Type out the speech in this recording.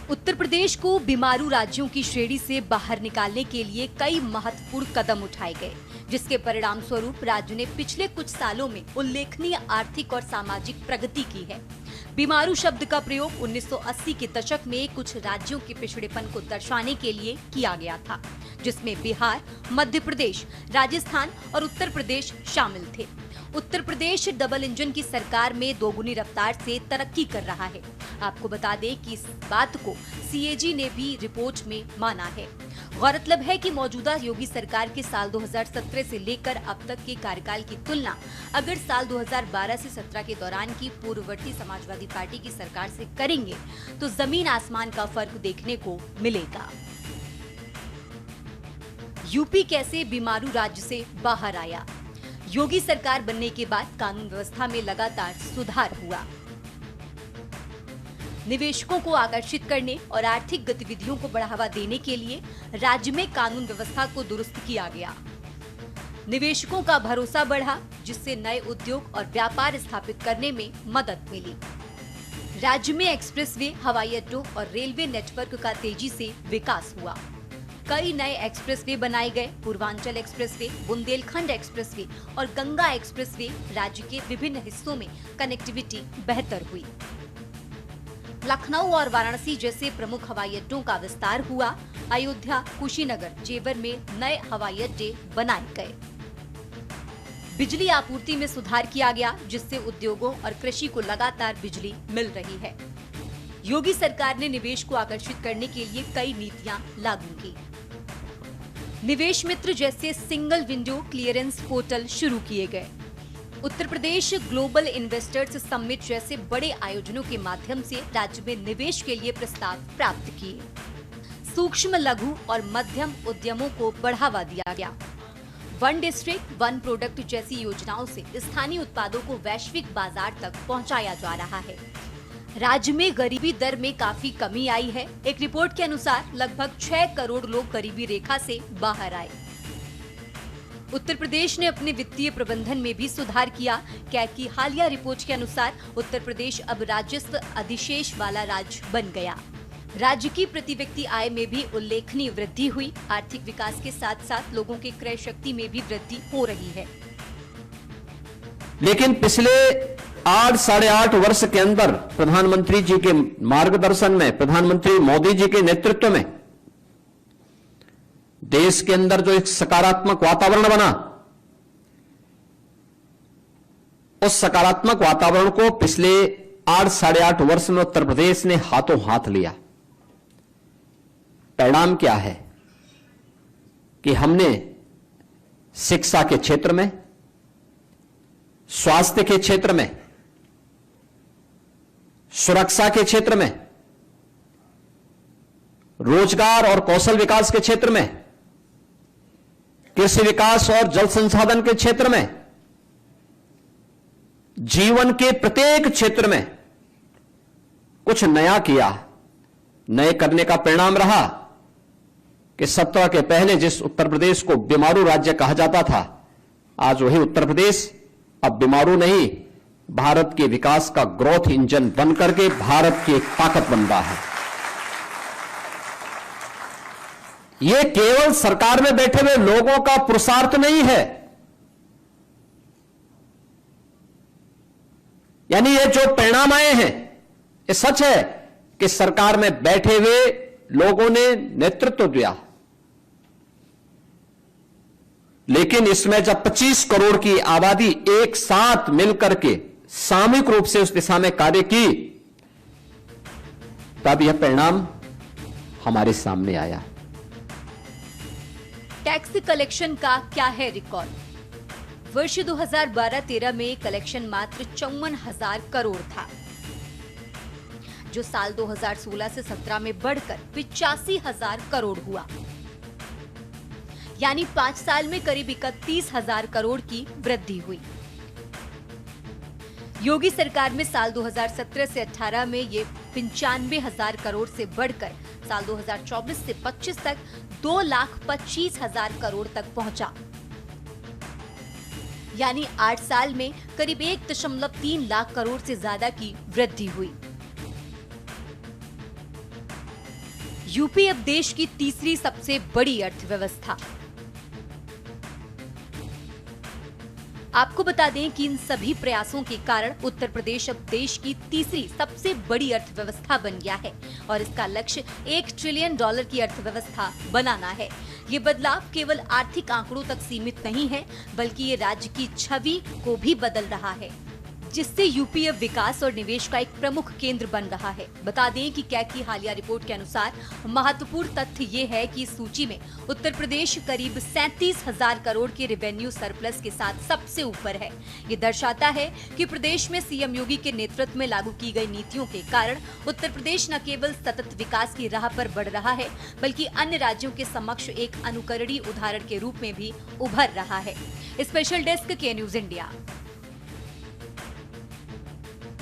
उत्तर प्रदेश को बीमारू राज्यों की श्रेणी से बाहर निकालने के लिए कई महत्वपूर्ण कदम उठाए गए, जिसके परिणाम स्वरूप राज्य ने पिछले कुछ सालों में उल्लेखनीय आर्थिक और सामाजिक प्रगति की है। बीमारू शब्द का प्रयोग 1980 के दशक में कुछ राज्यों के पिछड़ेपन को दर्शाने के लिए किया गया था, जिसमें बिहार, मध्य प्रदेश, राजस्थान और उत्तर प्रदेश शामिल थे। उत्तर प्रदेश डबल इंजन की सरकार में दोगुनी रफ्तार से तरक्की कर रहा है। आपको बता दें कि इस बात को सीएजी ने भी रिपोर्ट में माना है। गौरतलब है कि मौजूदा योगी सरकार के साल 2017 से लेकर अब तक के कार्यकाल की तुलना अगर साल 2012 से 17 के दौरान की पूर्ववर्ती समाजवादी पार्टी की सरकार से करेंगे तो जमीन आसमान का फर्क देखने को मिलेगा। यूपी कैसे बीमारू राज्य से बाहर आया? योगी सरकार बनने के बाद कानून व्यवस्था में लगातार सुधार हुआ। निवेशकों को आकर्षित करने और आर्थिक गतिविधियों को बढ़ावा देने के लिए राज्य में कानून व्यवस्था को दुरुस्त किया गया। निवेशकों का भरोसा बढ़ा, जिससे नए उद्योग और व्यापार स्थापित करने में मदद मिली। राज्य में एक्सप्रेसवे, हवाई अड्डों और रेलवे नेटवर्क का तेजी से विकास हुआ। कई नए एक्सप्रेसवे बनाए गए। पूर्वांचल एक्सप्रेसवे, बुंदेलखंड एक्सप्रेसवे और गंगा एक्सप्रेसवे राज्य के विभिन्न हिस्सों में कनेक्टिविटी बेहतर हुई। लखनऊ और वाराणसी जैसे प्रमुख हवाई अड्डों का विस्तार हुआ। अयोध्या, कुशीनगर, जेवर में नए हवाई अड्डे बनाए गए। बिजली आपूर्ति में सुधार किया गया, जिससे उद्योगों और कृषि को लगातार बिजली मिल रही है। योगी सरकार ने निवेश को आकर्षित करने के लिए कई नीतियां लागू की। निवेश मित्र जैसे सिंगल विंडो क्लियरेंस पोर्टल शुरू किए गए। Uttar Pradesh global investors summit जैसे बड़े आयोजनों के माध्यम से राज्य में निवेश के लिए प्रस्ताव प्राप्त किए। सूक्ष्म, लघु और मध्यम उद्यमों को बढ़ावा दिया गया। वन डिस्ट्रिक्ट, वन प्रोडक्ट जैसी योजनाओं से स्थानीय उत्पादों को वैश्विक बाजार तक पहुंचाया जा रहा है। राज्य में गरीबी दर में काफी कमी आई है। एक रिपोर्ट के अनुसार लगभग 6 करोड़ लोग गरीबी रेखा से बाहर आए। उत्तर प्रदेश ने अपने वित्तीय प्रबंधन में भी सुधार किया। कैग की हालिया रिपोर्ट के अनुसार उत्तर प्रदेश अब राजस्व अधिशेष वाला राज्य बन गया। राज्य की प्रति व्यक्ति आय में भी उल्लेखनीय वृद्धि हुई। आर्थिक विकास के साथ साथ लोगों के क्रय शक्ति में भी वृद्धि हो रही है। लेकिन पिछले 8-8.5 वर्ष के अंदर प्रधानमंत्री जी के मार्गदर्शन में, प्रधानमंत्री मोदी जी के नेतृत्व में देश के अंदर जो एक सकारात्मक वातावरण बना, उस सकारात्मक वातावरण को पिछले 8-8.5 वर्ष में उत्तर प्रदेश ने हाथों हाथ लिया। परिणाम क्या है कि हमने शिक्षा के क्षेत्र में, स्वास्थ्य के क्षेत्र में, सुरक्षा के क्षेत्र में, रोजगार और कौशल विकास के क्षेत्र में, कृषि विकास और जल संसाधन के क्षेत्र में, जीवन के प्रत्येक क्षेत्र में कुछ नया किया। नए करने का परिणाम रहा कि 17 के पहले जिस उत्तर प्रदेश को बीमारू राज्य कहा जाता था, आज वही उत्तर प्रदेश अब बीमारू नहीं, भारत के विकास का ग्रोथ इंजन बनकर के भारत की एक ताकत बन रहा है। यह केवल सरकार में बैठे हुए लोगों का पुरुषार्थ नहीं है। यानी ये जो परिणाम आए हैं, ये सच है कि सरकार में बैठे हुए लोगों ने नेतृत्व दिया। लेकिन इसमें जब 25 करोड़ की आबादी एक साथ मिलकर के सामूहिक रूप से उस दिशा में कार्य की, तब यह परिणाम हमारे सामने आया। टैक्स कलेक्शन का क्या है रिकॉर्ड? वर्ष 2012-13 में कलेक्शन मात्र 54,000 करोड़ था, जो साल 2016 से 17 में बढ़कर 85,000 करोड़ हुआ। यानी 5 साल में करीब 31,000 करोड़ की वृद्धि हुई। योगी सरकार में साल 2017 से 18 में ये 95,000 करोड़ से बढ़कर साल 2024 से 25 तक 2,25,000 करोड़ तक पहुंचा। यानी 8 साल में करीब 1.3 लाख करोड़ से ज्यादा की वृद्धि हुई। यूपी अब देश की तीसरी सबसे बड़ी अर्थव्यवस्था। आपको बता दें कि इन सभी प्रयासों के कारण उत्तर प्रदेश अब देश की तीसरी सबसे बड़ी अर्थव्यवस्था बन गया है और इसका लक्ष्य $1 ट्रिलियन की अर्थव्यवस्था बनाना है। ये बदलाव केवल आर्थिक आंकड़ों तक सीमित नहीं है, बल्कि ये राज्य की छवि को भी बदल रहा है, जिससे यूपी अब विकास और निवेश का एक प्रमुख केंद्र बन रहा है। बता दें कि कैग की हालिया रिपोर्ट के अनुसार महत्वपूर्ण तथ्य ये है कि इस सूची में उत्तर प्रदेश करीब 37,000 करोड़ के रेवेन्यू सरप्लस के साथ सबसे ऊपर है। ये दर्शाता है कि प्रदेश में सीएम योगी के नेतृत्व में लागू की गई नीतियों के कारण उत्तर प्रदेश न केवल सतत विकास की राह पर बढ़ रहा है, बल्कि अन्य राज्यों के समक्ष एक अनुकरणीय उदाहरण के रूप में भी उभर रहा है। स्पेशल डेस्क के न्यूज इंडिया।